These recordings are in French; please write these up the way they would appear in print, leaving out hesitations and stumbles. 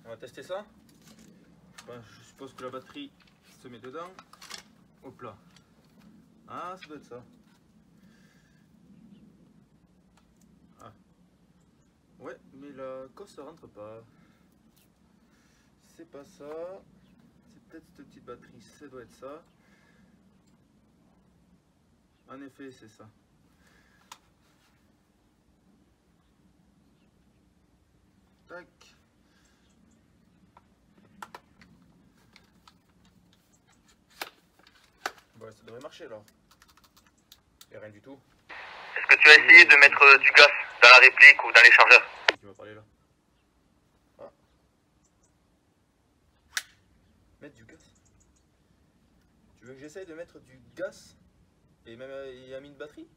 va tester ça. Je suppose que la batterie se met dedans. Hop là. Ah, ça doit être ça. Ah. Ouais, mais la cosse ne rentre pas. C'est pas ça. C'est peut-être cette petite batterie, ça doit être ça. En effet, c'est ça. Tac. Bon, ça devrait marcher alors. Et rien du tout. Est-ce que tu as essayé de mettre du gaz dans la réplique ou dans les chargeurs? Tu m'as parlé là. Ah. Mettre du gaz. Tu veux que j'essaye de mettre du gaz? Et même il a mis une batterie?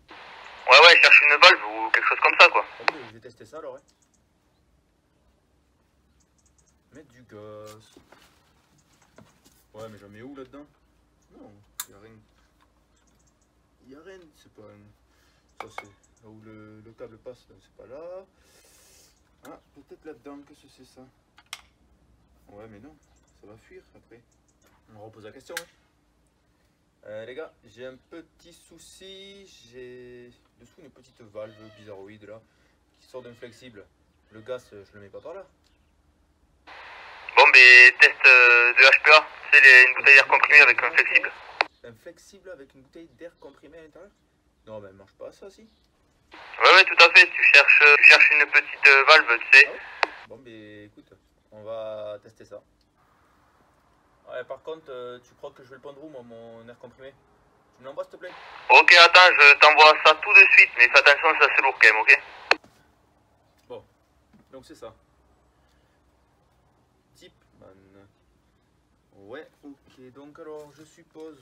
Ouais, cherche une valve ou quelque chose comme ça, quoi. Oh, mais je vais tester ça alors. Hein. Mettre du gaz. Ouais, mais j'en mets où là-dedans? Non, il n'y a rien. Il n'y a rien, c'est pas. Ça, c'est là où le câble passe, c'est pas là. Ah, peut-être là-dedans, qu'est-ce que c'est ça? Ouais, mais non, ça va fuir après. On repose la question. Hein. Les gars, j'ai un petit souci. J'ai dessous une petite valve bizarroïde là qui sort d'un flexible. Le gaz, je le mets pas par là. Bon, mais test de HPA, c'est une bouteille d'air comprimé avec un flexible. Un flexible avec une bouteille d'air comprimé à l'intérieur? Non, mais elle marche pas ça, si. Ouais, tout à fait. Tu cherches une petite valve, tu sais. Ah ouais. Bon, mais écoute, on va tester ça. Ouais, par contre, tu crois que je vais le prendre où, moi, mon air comprimé? Tu me l'envoies, s'il te plaît? Ok, attends, je t'envoie ça tout de suite, mais fais attention, c'est assez lourd quand même, ok? Bon, donc c'est ça. Tipman. Ouais, ok, donc alors je suppose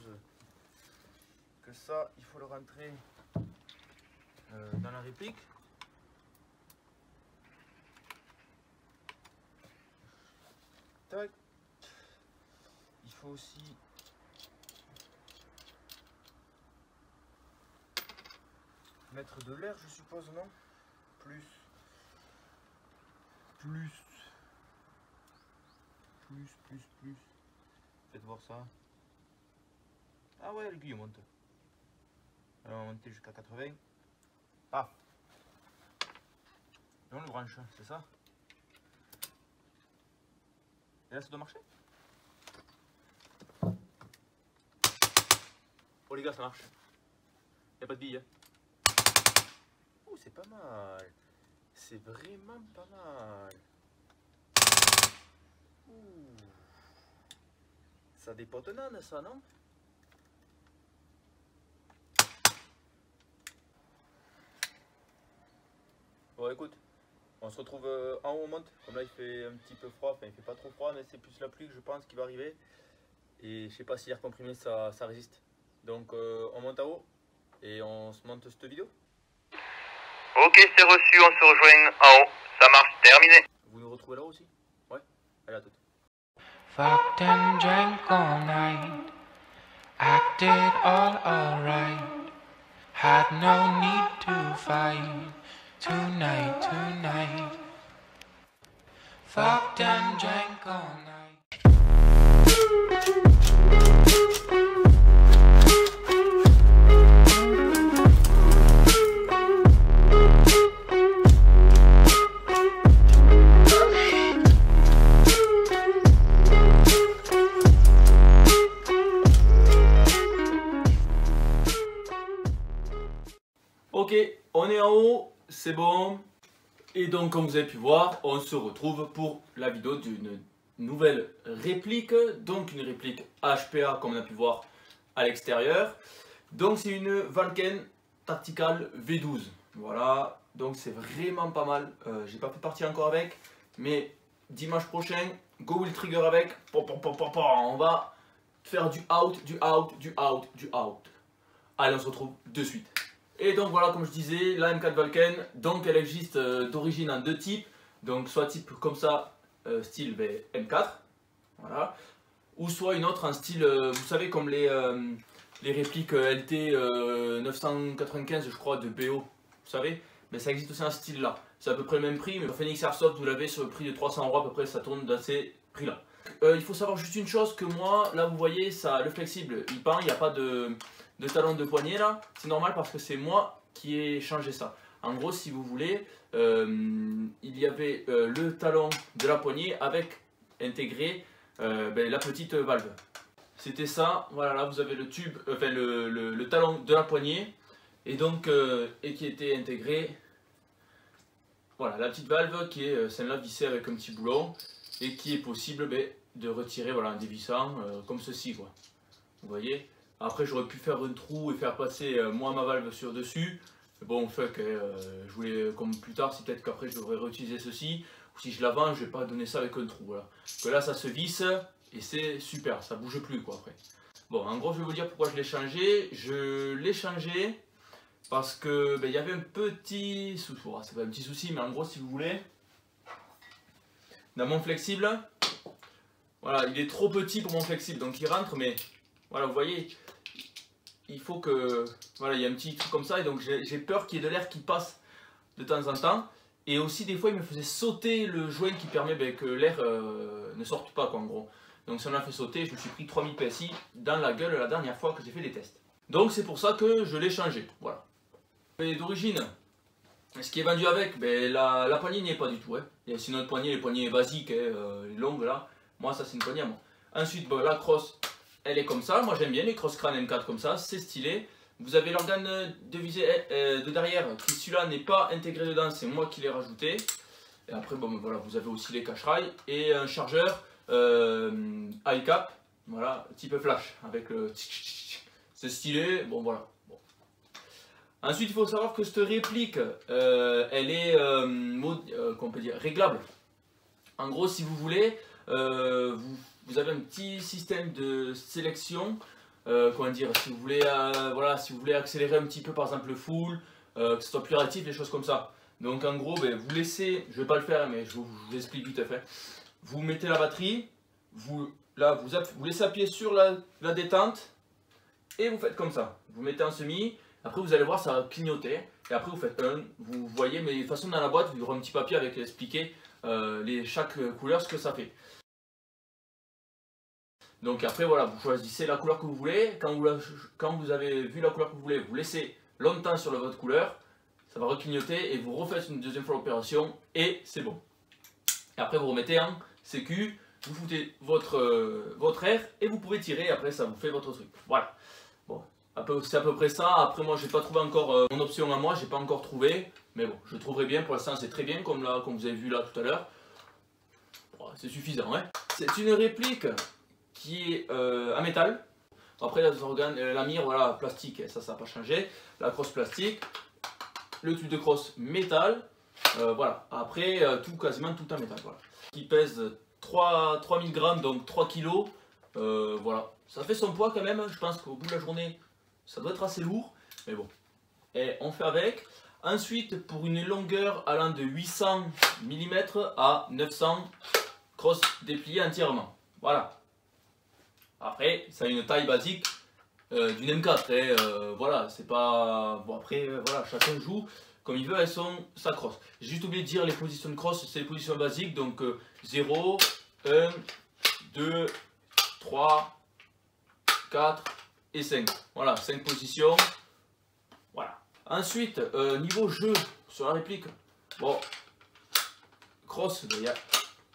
que ça, il faut le rentrer dans la réplique. Tac. Il faut aussi mettre de l'air, je suppose, non? Plus. Faites voir ça. Ah ouais, l'aiguille monte. Alors on va monter jusqu'à 80. Ah. Et on le branche, c'est ça? Et là, ça doit marcher? Oh les gars, ça marche. Y'a pas de bille. Oh, c'est pas mal. C'est vraiment pas mal. Ouh. Ça dépote nane, ça, non? Bon, écoute, on se retrouve en haut, on monte. Comme là, il fait un petit peu froid. Enfin, il fait pas trop froid, mais c'est plus la pluie que je pense qui va arriver. Et je sais pas si l'air comprimé, ça résiste. Donc, on monte en haut et on se monte cette vidéo. Ok, c'est reçu, on se rejoint en haut. Ça marche, terminé. Vous nous retrouvez là aussi? Ouais, allez à toute. Fucked and drank all night, acted all alright, had no need to fight, tonight. Fucked and drank all night. Ok, on est en haut, c'est bon. Et donc, comme vous avez pu voir, on se retrouve pour la vidéo d'une nouvelle réplique. Donc, une réplique HPA, comme on a pu voir à l'extérieur. Donc, c'est une Valken Tactical V12. Voilà, donc c'est vraiment pas mal. J'ai pas fait partie encore avec, mais dimanche prochain, go will trigger avec. On va faire du out. Allez, on se retrouve de suite. Et donc voilà, comme je disais, la M4 Valken, donc elle existe d'origine en deux types. Donc soit type comme ça, style M4, voilà, ou soit une autre en style, vous savez, comme les répliques LT 995, je crois, de BO, vous savez, mais ça existe aussi un style là. c'est à peu près le même prix, mais sur Phoenix Airsoft vous l'avez sur le prix de 300 € à peu près, ça tourne dans ces prix là. Il faut savoir juste une chose, que moi, là vous voyez, ça, le flexible il pend, il n'y a pas de talon de poignet là, c'est normal parce que c'est moi qui ai changé ça. En gros, si vous voulez, il y avait le talon de la poignée avec intégré la petite valve. C'était ça, voilà, là vous avez le tube, enfin le talon de la poignée et donc et qui était intégré. Voilà, la petite valve qui est celle-là vissée avec un petit boulon et qui est possible de retirer voilà, en dévissant comme ceci quoi. Vous voyez. Après j'aurais pu faire un trou et faire passer moi ma valve sur dessus. Bon, fait que je voulais, comme plus tard, c'est peut-être qu'après je devrais réutiliser ceci, ou si je la vends, je vais pas donner ça avec un trou, voilà. Que là ça se visse, et c'est super, ça bouge plus quoi après. Bon, en gros je vais vous dire pourquoi je l'ai changé. Je l'ai changé parce que il y avait un petit souci, c'est pas un petit souci, mais en gros si vous voulez, dans mon flexible, voilà, il est trop petit pour mon flexible, donc il rentre, mais voilà, vous voyez, il faut que, voilà, il y a un petit truc comme ça, et donc j'ai peur qu'il y ait de l'air qui passe de temps en temps, et aussi des fois il me faisait sauter le joint qui permet que l'air ne sorte pas quoi en gros. Donc ça m'a fait sauter, je me suis pris 3000 PSI dans la gueule la dernière fois que j'ai fait les tests. Donc c'est pour ça que je l'ai changé, voilà. Et d'origine, ce qui est vendu avec, la poignée n'y est pas du tout. Hein. Il y a sinon une poignée, les poignées basiques, les longues là. Moi ça c'est une poignée à moi. Ensuite la crosse, elle est comme ça. Moi j'aime bien les cross crâne M4 comme ça, c'est stylé. Vous avez l'organe de visée de derrière, qui celui-là n'est pas intégré dedans, c'est moi qui l'ai rajouté. Et après voilà, vous avez aussi les cache-rails et un chargeur high cap, voilà, type flash, avec le c'est stylé, bon voilà. Bon. Ensuite il faut savoir que cette réplique, elle est qu'on peut dire, réglable. En gros si vous voulez, vous avez un petit système de sélection, comment dire, si vous voulez, voilà, si vous voulez accélérer un petit peu par exemple le full, que ce soit plus réactif, des choses comme ça. Donc en gros, vous laissez, je vais pas le faire mais je vous explique vite fait. Vous mettez la batterie, vous laissez appuyer sur la détente et vous faites comme ça. Vous mettez en semi, après vous allez voir ça va clignoter et après vous faites un, vous voyez, mais de toute façon dans la boîte vous aurez un petit papier avec expliquer chaque couleur ce que ça fait. Donc après voilà, vous choisissez la couleur que vous voulez, quand vous avez vu la couleur que vous voulez, vous laissez longtemps sur votre couleur, ça va reclignoter et vous refaites une deuxième fois l'opération et c'est bon. Et après vous remettez en sécu, vous foutez votre air et vous pouvez tirer, après ça vous fait votre truc. Voilà. Bon, c'est à peu près ça. Après moi j'ai pas trouvé encore mon option à moi, j'ai pas encore trouvé, mais bon, je trouverai bien. Pour l'instant c'est très bien comme vous avez vu là tout à l'heure. Bon, c'est suffisant, hein. C'est une réplique qui est en métal. Après la mire, voilà, plastique, ça n'a pas changé. La crosse plastique, le tube de crosse métal, voilà. Après quasiment tout en métal, voilà. Qui pèse 3000 grammes, donc 3 kg. Voilà, ça fait son poids quand même. Je pense qu'au bout de la journée, ça doit être assez lourd, mais bon. Et on fait avec. Ensuite, pour une longueur allant de 800 mm à 900, crosse dépliée entièrement. Voilà. Après, ça a une taille basique d'une M4. Et voilà, c'est pas. Bon, après, voilà, chacun joue comme il veut avec sa crosse. J'ai juste oublié de dire les positions de crosse, c'est les positions basiques. Donc 0, 1, 2, 3, 4 et 5. Voilà, 5 positions. Voilà. Ensuite, niveau jeu sur la réplique. Bon, crosse,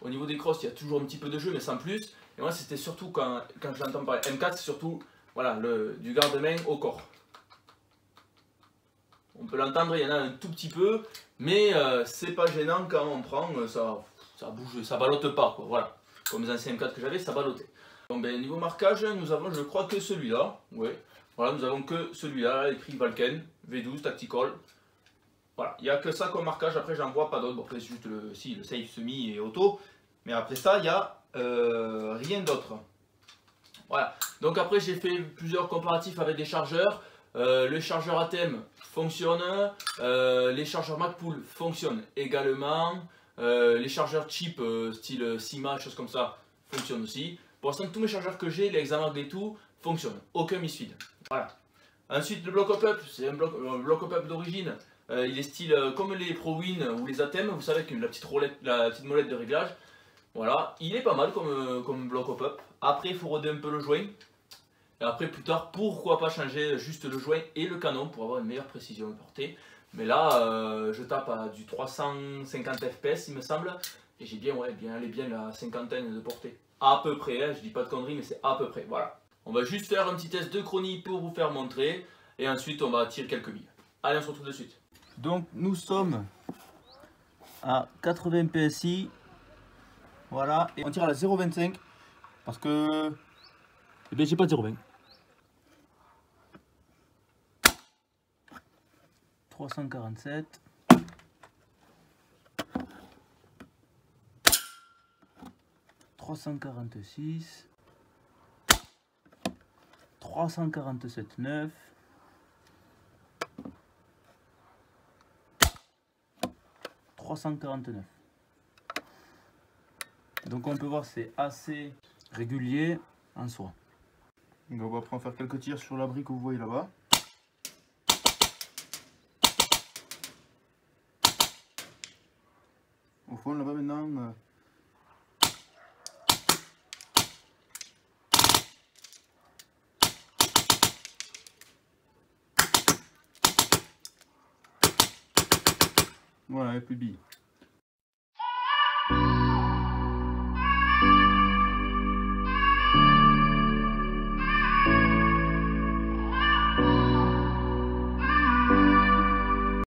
au niveau des crosses, il y a toujours un petit peu de jeu, mais sans plus. Et moi, c'était surtout quand j'entends parler M4, c'est surtout voilà, du garde-main au corps. On peut l'entendre, il y en a un tout petit peu, mais c'est pas gênant quand on prend, ça bouge, ça ballotte pas, quoi. Voilà. Comme les anciens M4 que j'avais, ça ballottait. Bon, niveau marquage, nous avons, je crois, que celui-là. Ouais. Voilà, nous avons que celui-là, écrit Valken, V12 Tactical. Voilà, il n'y a que ça comme marquage, après j'en vois pas d'autre. Bon, après, c'est juste le safe semi et auto. Mais après ça, il n'y a rien d'autre. Voilà, donc après j'ai fait plusieurs comparatifs avec des chargeurs. Le chargeur ATEM fonctionne, les chargeurs MagPool fonctionnent également, les chargeurs cheap style Sima, choses comme ça fonctionnent aussi. Pour l'instant, tous mes chargeurs que j'ai, les Xamag et tout, fonctionnent, aucun misfeed. Voilà. Ensuite, le block up, c'est un block up d'origine Il est style comme les ProWin ou les Atem, vous savez, avec la petite molette de réglage. Voilà, il est pas mal comme bloc hop-up. Après, il faut roder un peu le joint. Et après, plus tard, pourquoi pas changer juste le joint et le canon pour avoir une meilleure précision de portée. Mais là, je tape à du 350 fps, il me semble. Et j'ai bien la cinquantaine de portée. À peu près, hein, je dis pas de conneries, mais c'est à peu près. Voilà. On va juste faire un petit test de chronie pour vous faire montrer. Et ensuite, on va tirer quelques billes. Allez, on se retrouve de suite. Donc nous sommes à 80 PSI. Voilà. Et on tire à la 0,25 parce que eh bien j'ai pas de 0,20. 347. 346. 347,9. 349. Donc on peut voir c'est assez régulier en soi. Donc on va après faire quelques tirs sur l'abri que vous voyez là-bas. Au fond là-bas maintenant. Voilà, il n'y a plus de billes.